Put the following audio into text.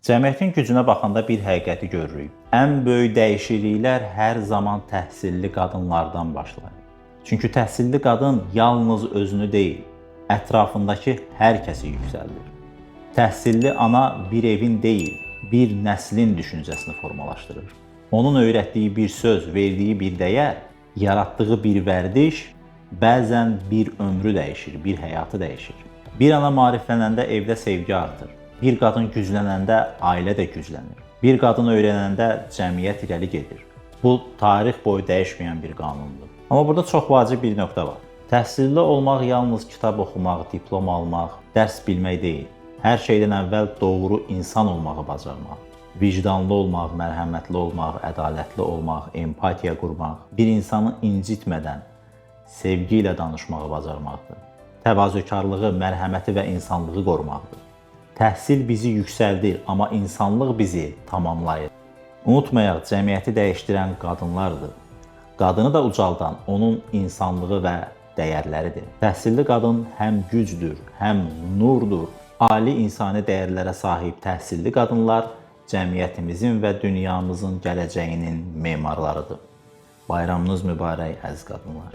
Cəmiyyətin gücünə baxanda bir həqiqəti görürük. Ən böyük dəyişikliklər hər zaman təhsilli qadınlardan başlayır. Çünki təhsilli qadın yalnız özünü deyil, ətrafındakı hər kəsi yüksəldir. Təhsilli ana bir evin deyil, bir nəslin düşüncəsini formalaşdırır. Onun öyrətdiyi bir söz, verdiyi bir dəyər, yaratdığı bir vərdiş bəzən bir ömrü dəyişir, bir həyatı dəyişir. Bir ana maariflənəndə evdə sevgi artır. Bir qadın güclənəndə ailə də güclənir. Bir qadın öyrənəndə cəmiyyət irəli gedir. Bu, tarix boyu dəyişməyən bir qanundur. Amma burada çox vacib bir nöqtə var. Təhsilli olmaq yalnız kitab oxumaq, diplom almaq, dərs bilmək deyil. Hər şeydən əvvəl doğru insan olmağı bacarmaq. Vicdanlı olmaq, mərhəmətli olmaq, ədalətli olmaq, empatiya qurmaq, bir insanı incitmədən sevgi ilə danışmağı bacarmaqdır. Təvazökarlığı, mərhəməti və insanlığı qorumaqdır. Təhsil bizi yüksəldir, amma insanlıq bizi tamamlayır. Unutmayaq, cəmiyyəti dəyişdirən qadınlardır. Qadını da ucaldan onun insanlığı və dəyərləridir. Təhsilli qadın həm gücdür, həm nurdur. Ali insani dəyərlərə sahib təhsilli qadınlar cəmiyyətimizin və dünyamızın gələcəyinin memarlarıdır. Bayramınız mübarək, əziz qadınlar.